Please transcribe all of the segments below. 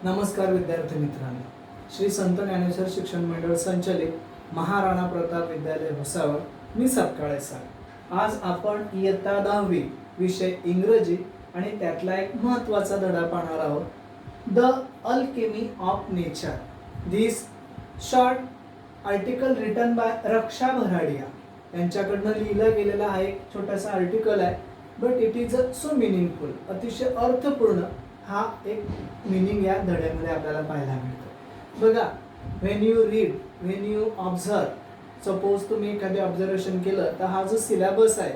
नमस्कार विद्यार्थी मित्रांनो, श्री संत ज्ञानेश्वर शिक्षण मंडळ संचलित महाराणा प्रताप विद्यालय भुसावळ मी सपकाळे सर। आज आपण इयत्ता 10वी विषय इंग्रजी आणि त्यातला एक महत्त्वाचा धडा पाहणार आहोत, the alchemy of nature. This short article written by Raksha Bharadia यांच्याकडनं लिहिला गेलेला हा एक छोटासा आर्टिकल आहे, but it is so meaningful, अतिशय अर्थपूर्ण हा एक मीनिंग या धड्यामध्ये आपल्याला पाहायला मिळतो। बघा, when you read, when you observe, suppose तुम्ही एखादे ऑब्झर्वेशन केलं तर हा जो सिलेबस आहे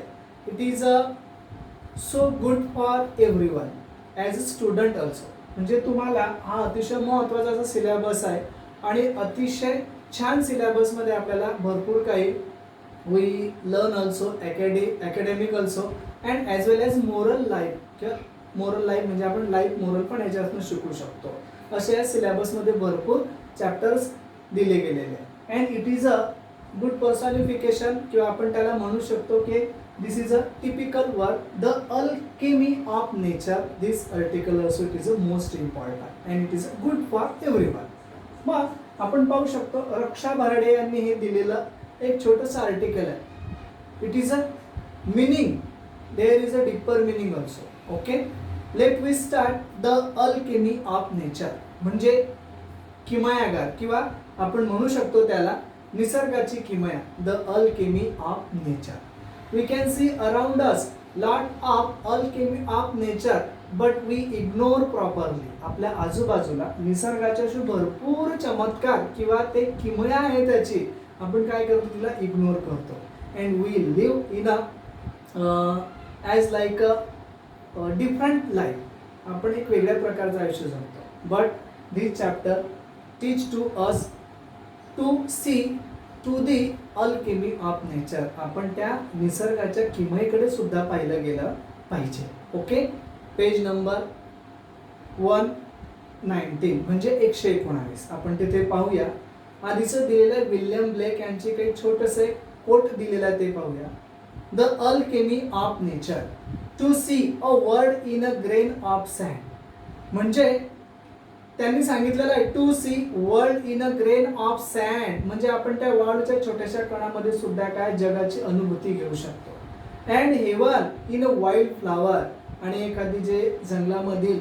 it is so good for everyone as a student also. म्हणजे तुम्हाला हा अतिशय महत्त्वाचा सिलेबस आहे आणि अतिशय छान सिलेबसमध्ये आपल्याला भरपूर काही we learn also academic also and as well as moral life किंवा मोरल लाईफ म्हणजे आपण लाईफ मोरल पण याच्यातून शिकू शकतो। असे या सिलेबसमध्ये भरपूर चॅप्टर्स दिले गेलेले आहे and it is a good personification किंवा आपण त्याला म्हणू शकतो की this is a typical work, the alchemy of nature. This article also it is a most important and it is a good for everyone. मग आपण पाहू शकतो रक्षा भराडे यांनी हे दिलेलं एक छोटंसं आर्टिकल आहे। It is a meaning, there is a deeper meaning also. Okay, let we start the alchemy of nature म्हणजे किमयागार किंवा आपण म्हणू शकतो त्याला निसर्गाची किमया, the alchemy of nature. We can see around us lot of alchemy of nature but we ignore properly. आपल्या आजूबाजूला निसर्गाच्या भरपूर चमत्कार किंवा ते किमया आहे त्याची आपण काय करतो, तिला इग्नोर करतो and we live in a as like a different life. आपण एक वेगळ्या प्रकारचं आयुष्य जगतो, but this chapter teach to us to see to the alchemy of nature. आपण त्या निसर्गाच्या किमयेकडे सुद्धा पाहिलं गेलं पाहिजे। ओके, पेज नंबर 119 म्हणजे 119 आपण तिथे पाहूया। आधीचं दिलेलं विल्यम ब्लेक यांचे काही छोटसे कोट दिलेला ते पाहूया। The alchemy of nature, to see a word in a grain of sand. म्हणजे त्यांनी सांगितलेलं आहे to see world in a grain of sand म्हणजे आपण त्या वाळूच्या छोट्याशा कणामध्ये सुद्धा काय जगाची अनुभूती घेऊ शकतो। And haven in a wild flower, आणि एखादी जे जंगलामधील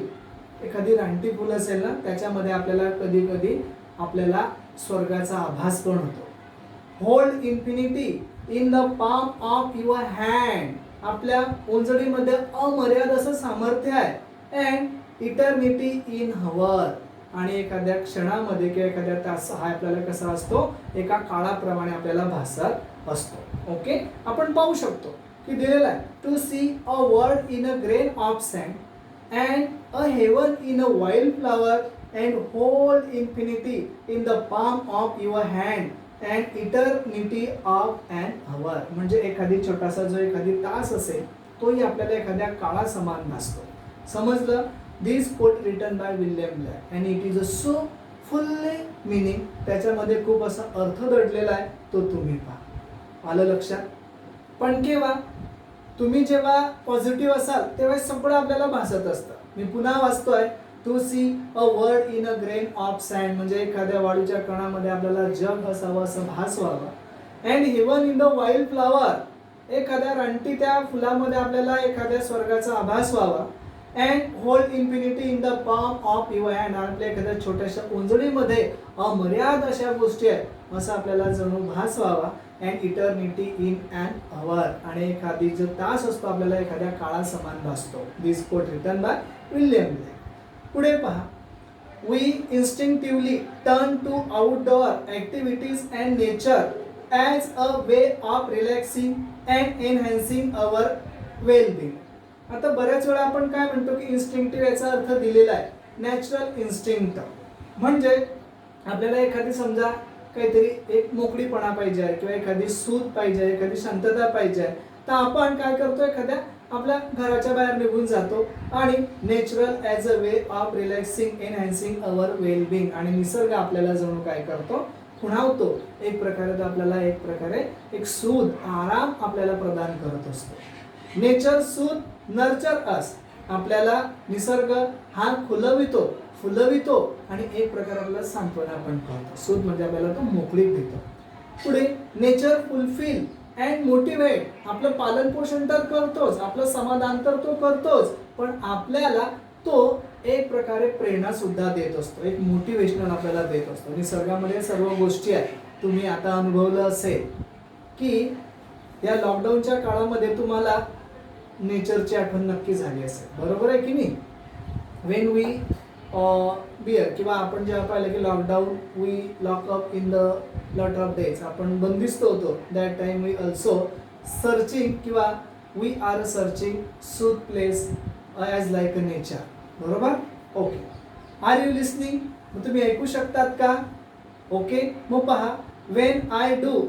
एखादी रानटी फुल असेल ना त्याच्यामध्ये आपल्याला कधी कधी आपल्याला स्वर्गाचा आभास पण होतो। Hold infinity in the palm of your hand, आपल्या ओंजळीमध्ये अमर्याद असं सामर्थ्य आहे। अँड इटर्निटी इन हवर, आणि एखाद्या क्षणामध्ये किंवा एखाद्या तास हा आपल्याला कसा असतो, एका काळाप्रमाणे आपल्याला भासत असतो। ओके, आपण पाहू शकतो की दिलेला आहे to see a word in a grain of sand and a heaven in a wild flower and hold infinity in the palm of your hand and eternity of and hour. म्हणजे एखादी छोटासा जो एखादी तास असेल तोही आपल्याला एखाद्या काळा समान भासतो। समजलं? This quote written by William Blake and it is a so fully meaning, त्याच्यामध्ये खूप असा अर्थ दडलेला आहे, तो तुम्ही पहा। आलं लक्षात? पण केव्हा तुम्ही जेव्हा पॉझिटिव्ह असाल तेव्हा सगळं आपल्याला भासत असतं। मी पुन्हा वाचतोय, to see a word in a grain of sand म्हणजे एखाद्या वाळूच्या कणामध्ये आपल्याला जग असावं असं भास व्हावं। And heaven in the wild flower, एखाद्या रानटी त्या फुलामध्ये आपल्याला एखाद्या स्वर्गाचा आभास व्हावा। And hold infinity in the palm of your hand, आपल्या एखाद्या छोट्याशा ओंजळीमध्ये अमर्याद अशा गोष्टी आहेत असं आपल्याला जणू भास व्हावा। अँड इटर्निटी इन अँड हवर, आणि एखादी जो तास असतो आपल्याला एखाद्या काळा समान भासतो। This quote written by William Blake. पुढे पहा, we instinctively turn to outdoor activities and nature as a way of relaxing and enhancing our wellbeing. आता बऱ्याच वेळा आपण काय म्हणतो की इन्स्टिंक्टिव्ह याचा अर्थ दिलेला आहे नॅचरल इन्स्टिंक्ट, म्हणजे आपल्याला एखादी समजा काहीतरी एक मोकळीपणा पाहिजे आहे किंवा एखादी सूत पाहिजे, एखादी शांतता पाहिजे, तर आपण काय करतो, एखाद्या आपल्या घराच्या बाहेर निघून जातो आणि natural as a way of relaxing enhancing our wellbeing, आणि निसर्ग आपल्याला जणू काय करतो, खुणावतो एक प्रकारे, तर आपल्याला एक प्रकारे एक सूद आराम आपल्याला प्रदान करत असतो। नेचर सूद नर्चर अस, आपल्याला निसर्ग हा खुलवितो, फुलवितो आणि एक प्रकारे आपल्याला सांत्वना पण करतो. सूद म्हणजे आपल्याला तो मोकळीक देतो. पुढे नेचर फुलफिल अँड मोटिवेट. आपलं पालन पोषण तर करतोच, आपलं समाधान तर तो करतोच, पण आपल्याला तो एक प्रकारे प्रेरणा सुद्धा देत असतो, एक मोटिवेशनल आपल्याला देत असतो. निसर्गामध्ये सर्व गोष्टी आहेत. तुम्ही आता अनुभवलं असेल की या लॉकडाऊनच्या काळामध्ये तुम्हाला नेचरची आठवण नक्की झाली असेल, बरोबर आहे की नाही? वेन वी बिअर किंवा आपण जेव्हा पाहिलं की lockdown we lock up in the lot of days, आपण बंदिस्त होतो, that time we also searching किंवा we are searching soothe place as like a nature, बरोबर? Okay, are you listening? मग तुम्ही ऐकू शकतात का? ओके, मग पहा, when I do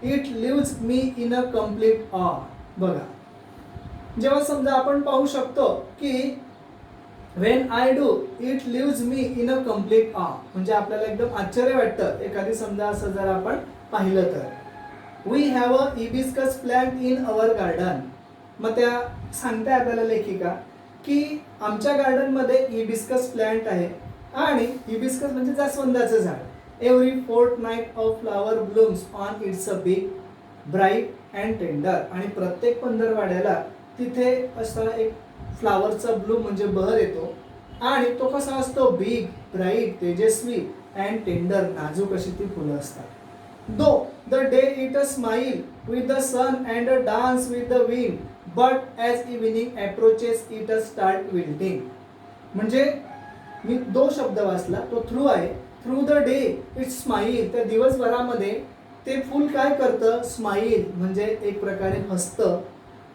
it leaves me in a complete awe. बघा, जेव्हा समजा आपण पाहू शकतो की when I do it leaves me in a complete ऑ, म्हणजे आपल्याला एकदम आश्चर्य वाटतं. एखादी समजा असं जर आपण पाहिलं तर we have a hibiscus plant in our garden. मग त्या सांगते आपल्याला लेखिका की आमच्या गार्डनमध्ये हिबिस्कस प्लांट आहे आणि हिबिस्कस म्हणजे जास्वंदाचं झाड. Every fortnight of flower blooms on its a big bright and tender. आणि प्रत्येक पंधरवाड्याला तिथे असा एक फ्लावरचा ब्लूम म्हणजे बहर येतो आणि तो कसा असतो? बिग, ब्राईट, तेजस्वी अँड टेंडर, नाजूक अशी ती फुलं असतात. Though the day it a smile with the sun and a dance with the wind, but as evening approaches it a start wilting. म्हणजे मी दो शब्द वाचला, तो थ्रू आहे. Through the day it smile, त्या दिवसभरामध्ये ते फुल काय करतं? स्माइल म्हणजे एक प्रकारे हसतं.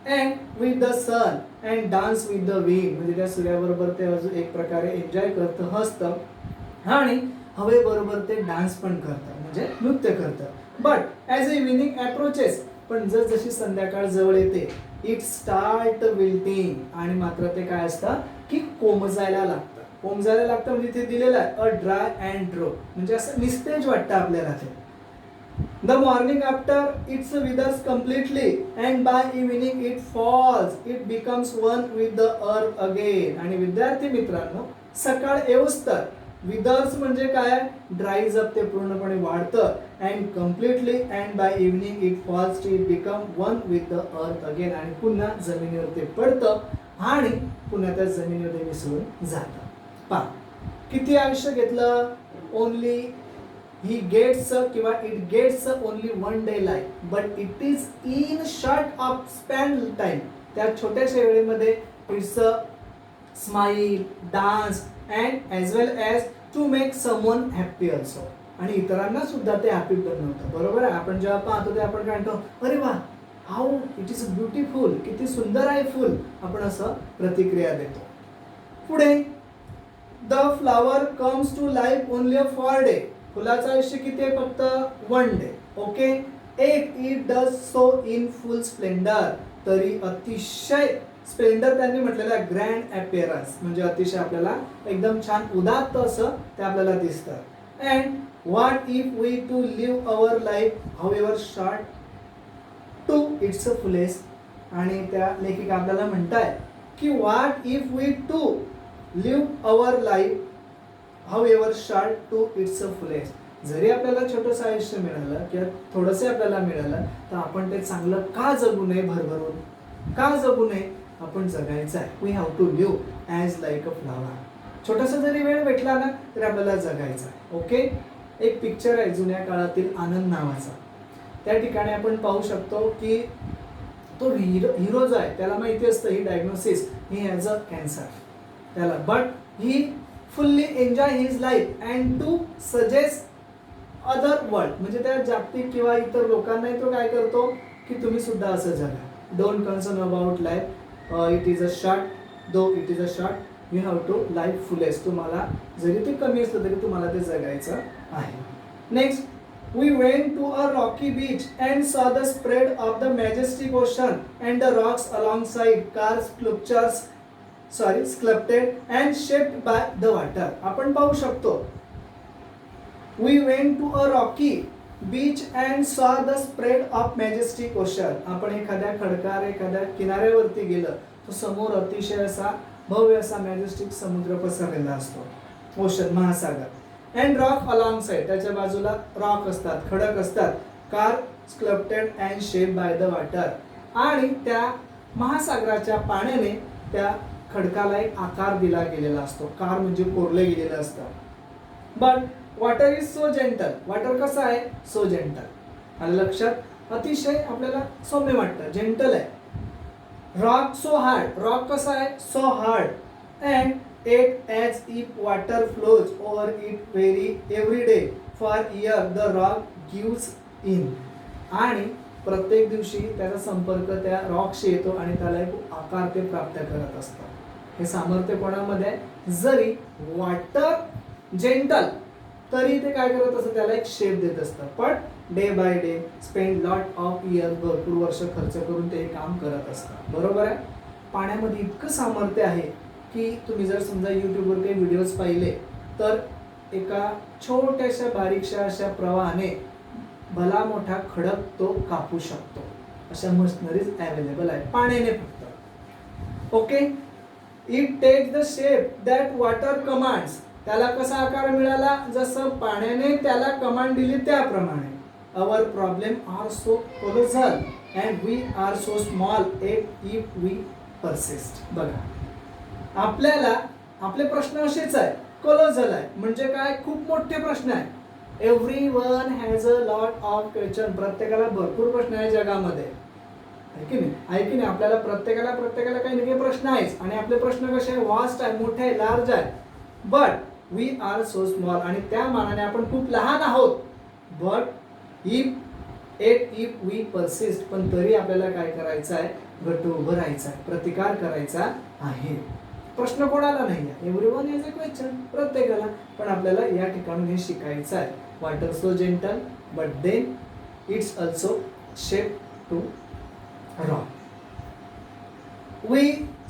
And with the sun and dance with the wind, म्हणजे त्या सूर्याबरोबर ते अजून एक प्रकारे एन्जॉय करतं, हसतं आणि हवेबरोबर ते डान्स पण करतं, म्हणजे नृत्य करतं. But as a evening approaches, पण जशी संध्याकाळ जवळ येते, इट स्टार्ट विल्टिंग, आणि मात्र ते काय असतं की कोमजायला लागतं. कोमजायला लागतं म्हणजे इथे दिलेलं आहे अ ड्राय अँड ड्रो, म्हणजे असं निस्तेज वाटतं आपल्याला ते. The morning after it withers completely and by evening it falls, it becomes one with the earth again. आणि विद्यार्थी मित्रांनो, सकाळ येऊस्तर withers म्हणजे काय? ड्राईज अप, ते पूर्णपणे वाढतं. and completely and by evening it falls to become one with the earth again. आणि पुन्हा जमिनीवर ते पडतं आणि पुन्हा त्या जमिनीवर मिसळून जातं. पहा किती आयुष्य घेतलं? ओनली he gets किंवा it gets only one day life, but it is in short of span time. त्या छोट्याशा वेळेमध्ये it's a smile, dance and as well as to make someone happy also. आणि इतरांना सुद्धा ते हॅपी बनवतं, बरोबर आहे? आपण जेव्हा पाहतो ते आपण काय म्हणतो? अरे वा, हाऊ इट इज ब्युटिफुल, किती सुंदर आहे फुल, आपण असं प्रतिक्रिया देतो. पुढे the flower comes to life only a 4 day. फुलाचं आयुष्य किती आहे? फक्त 1 day. Okay, it does so in full splendour. तरी अतिशय स्प्लेंडर त्यांनी म्हटलेलं आहे, ग्रँड अपिअरन्स, म्हणजे अतिशय आपल्याला एकदम छान उदात्त असं ते आपल्याला दिसतं. And what if we to live our life however short to its fullest. आणि त्या लेखिका आपल्याला म्हणताय की what if we to live our life however short to its fullest. जरी आपल्याला छोटंसं आयुष्य मिळालं किंवा थोडंसं आपल्याला मिळालं, तर आपण ते चांगलं का जगू नये? भरभरून का जगू नये? आपण जगायचं आहे. We have to live as like a flower. छोटासा जरी वेळ भेटला ना तरी आपल्याला जगायचं आहे. ओके, एक पिक्चर आहे जुन्या काळातील आनंद नावाचा. त्या ठिकाणी आपण पाहू शकतो की तो हिरो जो आहे त्याला माहिती असतं ही diagnosis, he has a cancer त्याला, but he fully enjoy his life and to suggest other world, म्हणजे त्या जागतिक किंवा इतर लोकांनाही तो काय करतो की तुम्ही सुद्धा असं जगा. Don't concern about life, it is a short, though it is a short, you have to life fullest. तुम्हाला जरी ते कमी असलं तरी तुम्हाला ते जगायचं आहे. Next, we went to a rocky beach and saw the spread of the majestic ocean and the rocks alongside, cars, sculpted and shaped by the water. आपण पाहू शकतो we went to a rocky beach and saw the spread of majestic ocean. आपण एखाद्या खडकावर एखाद्या किनाऱ्यावरती गेलं तर समोर अतिशय असा भव्य असा मॅजेस्टिक समुद्र पसरलेला असतो. ओशन महासागर. अँड रॉक अलॉंग साइड, त्याच्या बाजूला रॉक असतात, खडक असतात. Car sculpted and shape by the water, आणि त्या महासागराच्या पाण्याने त्या खडकाला एक आकार दिला गेलेला असतो. कार म्हणजे कोरले गेलेलं असतं. But water is so gentle, water कसं आहे? So gentle. आलं लक्षात? अतिशय आपल्याला सौम्य वाटतं, जेंटल आहे. रॉक सो हार्ड, रॉक कसा आहे? So hard. And it as if water flows over it every day for year the rock gives in. आणि प्रत्येक दिवशी त्याचा संपर्क त्या रॉकशी येतो आणि त्याला एक आकार ते प्राप्त करत असतं. हे सामर्थ्य कोणामध्ये आहे? जरी वॉटर जेंटल तरी ते काय करत असतं? त्याला एक शेप देत असतं. पण day by day spend lot of year, भरपूर वर्ष खर्च करून ते काम करत असतात. बरोबर आहे? पाण्यामध्ये इतकं सामर्थ्य आहे की तुम्ही जर समजा यूट्यूबवर काही व्हिडिओज पाहिले तर एका छोट्याशा बारीकशा अशा प्रवाहाने भला मोठा खडक तो कापू शकतो. अशा मशिनरीज अवेलेबल आहे पाण्याने फक्त. Okay. It takes the shape that water commands. त्याला कसा आकार मिळाला? जसं पाण्याने त्याला कमांड दिली त्याप्रमाणे. Our problem are so colossal and we are so small if we persist. बघा, आपल्याला आपले प्रश्न असेच आहे, कोलोसल आहे म्हणजे काय? खूप मोठे प्रश्न आहे. Everyone has a lot of question. प्रत्येकाला भरपूर प्रश्न आहे जगामध्ये, आहे की नाही? आहे की नाही? आपल्याला प्रत्येकाला काही ना काही प्रश्न आहेच. आणि आपले प्रश्न कसे आहे? वास्ट आहे, मोठे आहे, लार्ज आहे. But we are so small, आणि त्या मानाने आपण खूप लहान आहोत. बट इफ वी परसिस्ट, पण तरी आपल्याला काय करायचं आहे? घट्ट उभं राहायचं आहे, प्रतिकार करायचा आहे. प्रश्न कोणाला नाही आहे, एव्हरीवन हॅज अ क्वेश्चन, प्रत्येकाला. पण आपल्याला या ठिकाणी हे शिकायचं आहे. Water so gentle but then it's also shape to rock. We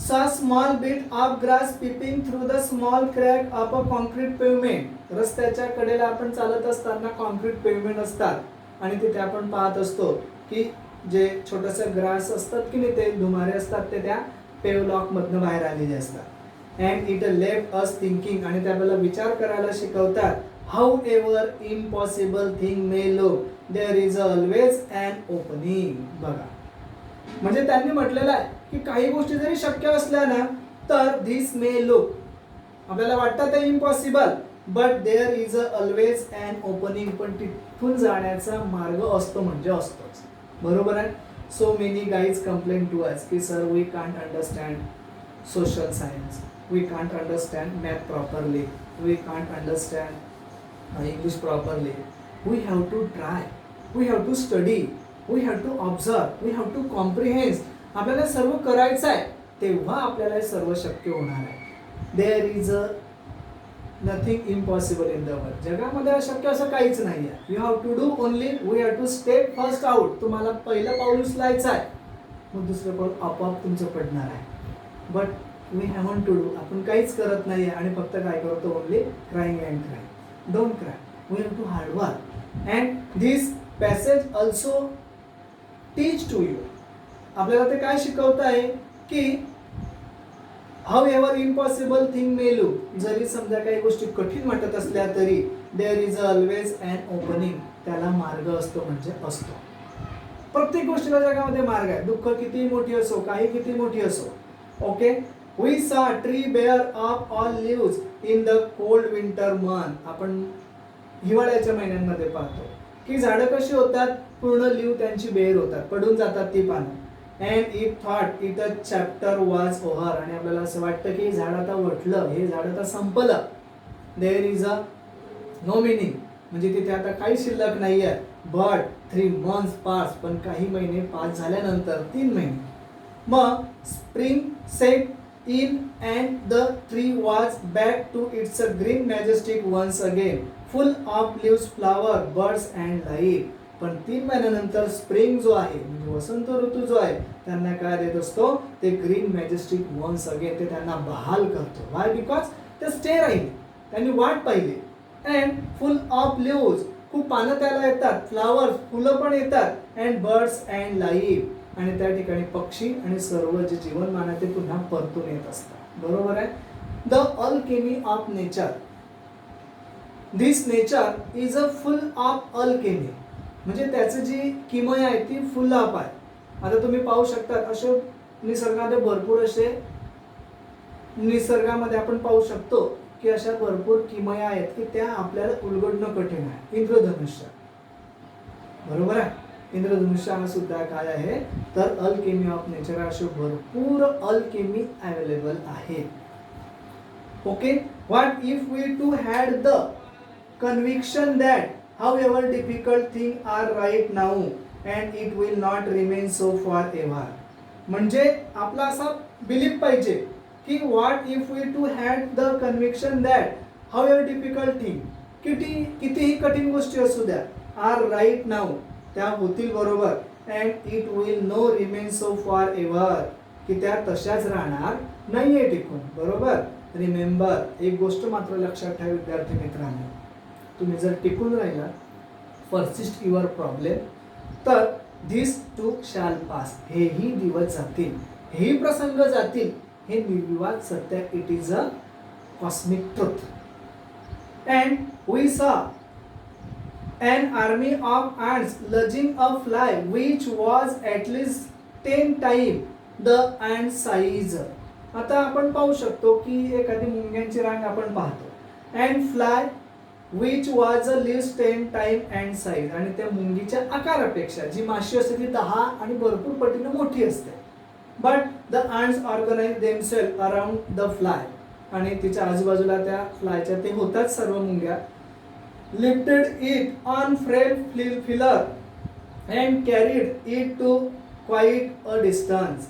saw small bit of grass peeping through the small crack of a concrete pavement. रस्त्याच्या कडेला आपण चालत असताना कॉन्क्रीट पेव्हमेंट असतात आणि तिथे आपण पाहत असतो की जे छोटंसं ग्रास असतात की नाही, ते धुमारे असतात, ते त्या पेव लॉक मधनं बाहेर आलेले असतात. And it left us thinking, आणि ते आपल्याला विचार करायला शिकवतात. However impossible thing may look, there is always an opening. बघा, म्हणजे त्यांनी म्हटलेलं आहे की काही गोष्टी जरी शक्य असल्या ना तर धिस मे लुक, आपल्याला वाटतं ते impossible, but there is always an opening, पण तिथून जाण्याचा मार्ग असतो म्हणजे असतोच. बरोबर आहे? So many guys complain to us की sir we can't understand social science, we can't understand math properly, we can't understand English properly. We have to try, we have to study, we have to observe, we have to comprehend. आपल्याला सर्व करायचं आहे, तेव्हा आपल्याला हे सर्व शक्य होणार आहे. There is nothing impossible in the world. जगामध्ये अशक्य असं काहीच नाही आहे. You have to do only, we have to step first out. तुम्हाला पहिलं पाऊल उचलायचं आहे, मग दुसरं पाऊल आपोआप तुमचं पडणार आहे. But we haven't to do, आपण काहीच करत नाही आहे आणि फक्त काय करतो? Only crying and crying. Don't cry, we have to hard work. And this passage also teach to you, आपल्याला ते काय शिकवत आहे की however impossible thing may look, जरी समजा काही गोष्टी कठीण वाटत असल्या तरी there is always an opening, त्याला मार्ग असतो म्हणजे असतो. प्रत्येक गोष्टीला जगामध्ये मार्ग आहे. दुःख किती मोठी असो, काही किती मोठी असो. Okay. We saw tree bare of all leaves in the cold winter month. आपण हिवाळ्याच्या महिन्यांमध्ये पाहतो की झाडं कशी होतात? पूर्ण लीव त्यांची बेअर होतात, पडून जातात ती पानं. And it thought it a chapter was over, आणि आपल्याला असं वाटतं की झाड आता वटलं, हे झाड आता संपलं. There is a no meaning, म्हणजे तिथे आता काही शिल्लक नाही आहे. बट 3 months पास, पण काही महिने पास झाल्यानंतर 3 महिने, मग spring set in and the tree was back to its green majestic once again, full of leaves, flower, birds and life. पण 3 महिन्यानंतर स्प्रिंग जो आहे म्हणजे वसंत ऋतू जो आहे त्यांना काय देत असतो? ते ग्रीन मॅजेस्टिक वन्स अगेन, ते त्यांना बहाल करतो. वाय? बिकॉज ते स्टे राहिले, त्यांनी वाट पाहिली. अँड फुल ऑफ लिव्स, खूप पानं त्याला येतात, फ्लावर्स, फुलं पण येतात. अँड बर्ड्स अँड लाईफ, आणि त्या ठिकाणी पक्षी आणि सर्व जे जीवनमान आहे ते पुन्हा परतून येत असतात. बरोबर आहे? The alchemy of nature, this nature is a full of Alchemy. म्हणजे त्याची जी किमया आहे ती फुल ऑफ आहे. आता तुम्ही पाहू शकता असे निसर्गामध्ये भरपूर असे निसर्गामध्ये आपण पाहू शकतो की अशा भरपूर किमया आहेत की त्या आपल्याला उलगडणं कठीण आहे. इंद्रधनुष्य, बरोबर आहे. इंद्रधनुष्य हा सुद्धा काय आहे तर अल्केमी ऑफ नेचर. असे भरपूर अल्केमी अवेलेबल आहे. Okay. What if we too had the conviction that however difficult things are right now and it will not remain so forever. म्हणजे आपला असा बिलीफ पाहिजे की what if we too had the conviction that however difficult thing, कितीही कठीण गोष्टी असू द्या, आर राईट नाऊ, त्या होतील बरोबर, and it will no remain so forever, की त्या तशाच राहणार नाहीये टिकून. बरोबर. रिमेंबर, एक गोष्ट मात्र लक्षात ठेवा विद्यार्थी मित्रांनो, तुम्ही जर टिकून राहिला, परसिस्ट युअर प्रॉब्लेम, तर धिस टू शॅल पास, हेही दिवस जातील, हेही प्रसंग जातील, हे निर्विवाद सत्य. It is a cosmic truth. And we saw an army of ants lunging a fly which was at least 10 times the ant size. आता आपण पाहू शकतो की एखादी मुंग्यांची रांग आपण पाहतो, and fly which was a list 10 time and size, आणि त्या मुंगीच्या आकारापेक्षा जी माशी असते ती 10 आणि भरपूर पटीने मोठी असते. But the ants organise themselves around the fly, आणि तिच्या आजूबाजूला त्या फ्लायच्या ते होतात सर्व मुंग्या. Lifted it on frail filler and carried it to quite a distance,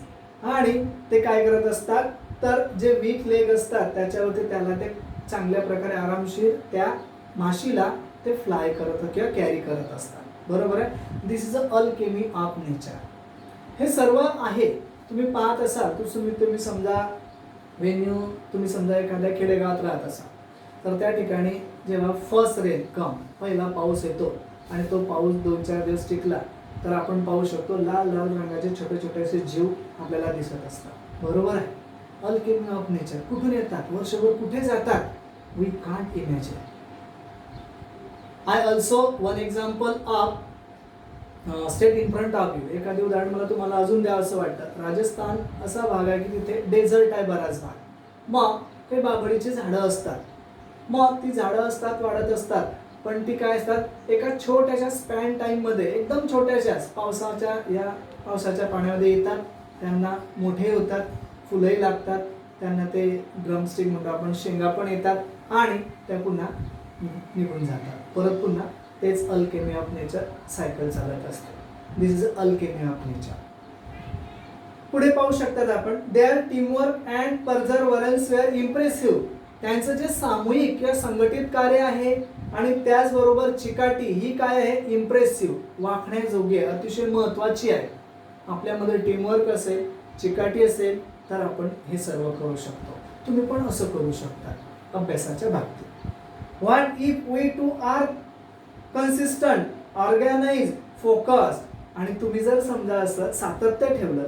आणि ते काय करत असतात तर जे वीक लेग असतात त्याच्यावरती त्याला ते चांगल्या प्रकारे आरामशीर त्या माशीला ते फ्लाय करत किंवा कॅरी करत असतात. बरोबर आहे. This is a alchemy of nature. हे सर्व आहे. तुम्ही पाहत असाल, तुम्ही समजा तुम्ही समजा एखाद्या खेडेगावात राहत असाल, तर त्या ठिकाणी जेव्हा फर्स्ट रेन कम, पहिला पाऊस येतो, आणि तो पाऊस 2-4 दिवस टिकला, तर आपण पाहू शकतो लाल लाल रंगाचे छोटे छोटेसे जीव आपल्याला दिसत असतात. बरोबर आहे. Alchemy of nature. कुठून येतात, वर्षभर कुठे जातात, we can't imagine. I also one example of state in front of you. एखादी उदाहरण मला तुम्हाला अजून द्यावं असं वाटतं. राजस्थान असा भाग आहे की तिथे डेझर्ट आहे बराच भाग. मग काही बाभळीची झाडं असतात. मग ती झाडं असतात, वाढत असतात, पण ती काय असतात एका छोट्याशा स्पॅन टाईममध्ये, एकदम छोट्याशाच पावसाच्या पाण्यामध्ये येतात, त्यांना मोठे होतात, फुलंही लागतात, त्यांना ते ड्रमस्टिक म्हणतो आपण, शेंगा पण येतात, आणि त्या पुन्हा निघून जातात. परत पुन्हा तेच अल्केमी ऑफ नेचर सायकल चालत असते. This is alchemy of nature. पुढे पाहू शकतात आपण, their teamwork and perseverance were impressive. त्यांचं जे सामूहिक किंवा संघटित कार्य आहे आणि त्याचबरोबर चिकाटी ही काय आहे, इम्प्रेसिव्ह, वाखण्याजोगी आहे, अतिशय महत्त्वाची आहे. आपल्यामध्ये टीमवर्क असेल, चिकाटी असेल, तर आपण हे सर्व करू शकतो. तुम्ही पण असं करू शकता अभ्यासाच्या बाबतीत. What if we too are consistent, organise, focus, आणि तुम्ही जर समजा असं सातत्य ठेवलं,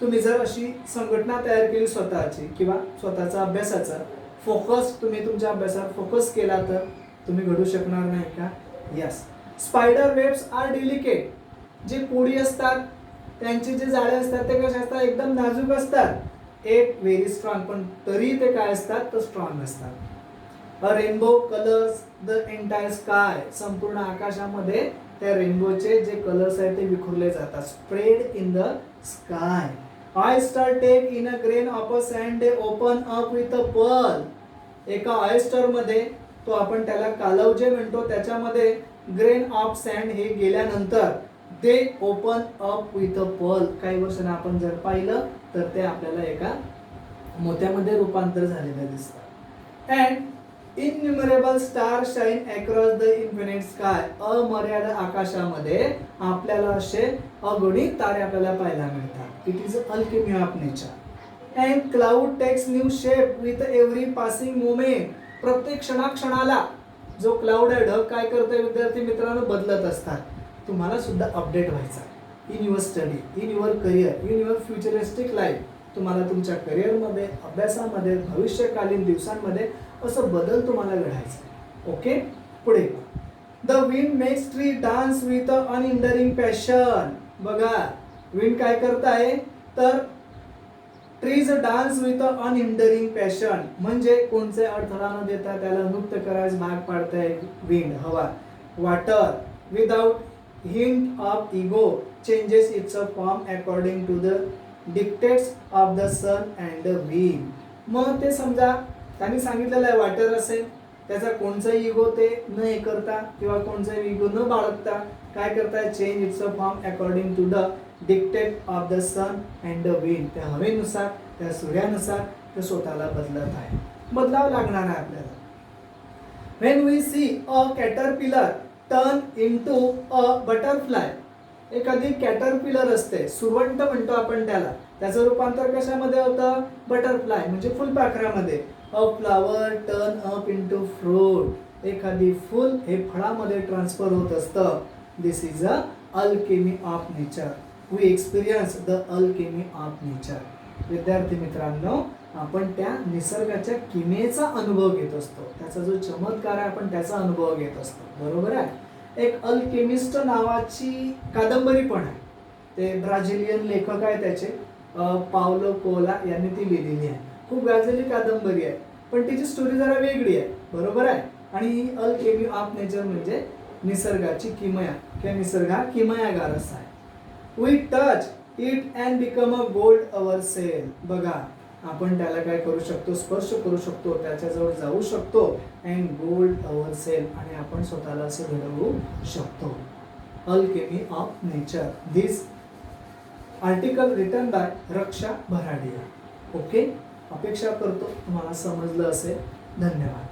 तुम्ही जर अशी संघटना तयार केली स्वतःची किंवा स्वतःचा अभ्यासाचा फोकस, तुम्ही तुमच्या अभ्यासात फोकस केला, तर तुम्ही घडू शकणार नाही का? Yes. Spider webs are delicate. जे कोळी असतात त्यांचे जे जाळे असतात ते कसे असतात, एकदम नाजूक असतात, एक व्हेरी स्ट्रॉंग, पण तरी ते काय असतात तर स्ट्रॉंग असतात. अ rainbow colours the entire sky. संपूर्ण आकाशामध्ये त्या रेनबोचे जे कलर्स आहेत ते विखुरले जातात, spread in the sky. Oyster take in a grain of a sand they open up with a pearl. एका ऑयस्टर मध्ये, तो आपण त्याला कालवजे म्हणतो, त्याच्यामध्ये ग्रेन ऑफ सँड हे गेल्यानंतर they open up with a pearl. काही वर्षांनी आपण जर पाहिलं तर ते आपल्याला एका मोत्यामध्ये रूपांतर झालेलं दिसतं. And innumerable star shine across the infinite sky. अमर्याद आकाशामध्ये आपल्याला असे अगणित तारे आपल्याला पाहायला मिळतात. It is alchemy of nature. And cloud takes new shape with every passing moment. प्रत्येक क्षणाला जो क्लाउड आहे, ढग काय करतोय विद्यार्थी मित्रांनो, बदलत असतात. तुम्हाला सुद्धा अपडेट व्हायचा in your study, in your career, in your futuristic life. तुम्हाला तुमच्या करिअरमध्ये, अभ्यासामध्ये, भविष्यकालीन दिवसांमध्ये असं बदल तुम्हाला घडायचा. ओके, पुढे the wind makes tree dance with unhindering passion. बघा विंड काय करत आहे तर trees dance with unhindering passion, म्हणजे कोणते अडथळा न देता त्याला नृत्य करायला भाग पाडताय विंड, हवा. Water without hint of ego changes its form according to the dictates of the sun and the wind. मग ते समजा त्यांनी सांगितलेलं आहे वॉटर असेल, त्याचा कोणताही इगो ते न हे करता किंवा कोणताही इगो न बाळगता काय करताय, change its form according to the dictate of the sun and the wind. त्या हवेनुसार, त्या सूर्यानुसार ते स्वतःला बदलत आहे, बदलावं लागणार आहे आपल्याला. When we see a caterpillar turn into a butterfly. एखादी कॅटरपिलर असते, सुरवंट म्हणतो आपण त्याला, त्याचं रूपांतर कशामध्ये होतं, बटरफ्लाय म्हणजे फुलपाखरामध्ये. A flower turn up into fruit. एखादी फुल हे फळामध्ये ट्रान्सफर होत असतं. This is a alchemy of nature. We experience the alchemy of nature. विद्यार्थी मित्रांनो, आपण त्या निसर्गाच्या किमेचा अनुभव घेत असतो, त्याचा जो चमत्कार आहे आपण त्याचा अनुभव घेत असतो, बरोबर आहे. एक अल्केमिस्ट नावाची कादंबरी पण आहे, ते ब्राझिलियन लेखक आहे त्याचे, पावलो कोला यांनी ती लिहिलेली आहे. खूप गाजलेली कादंबरी आहे, पण तिची स्टोरी जरा वेगळी आहे, बरोबर आहे. आणि ही अल्केमी ऑफ नेचर म्हणजे निसर्गाची किमया किंवा निसर्ग हा किमयागार असा आहे. We touch it and become a gold our cell. बघा आपण त्याला काय करू शकतो, स्पर्श करू शकतो, त्याच्याजवळ जाऊ शकतो अँड गोल्ड अवर सेल, आणि आपण स्वतःला असं घडवू शकतो. Alchemy of nature. This article written by Raksha Bharadia. Okay, अपेक्षा करतो तुम्हाला समजलं असेल. धन्यवाद.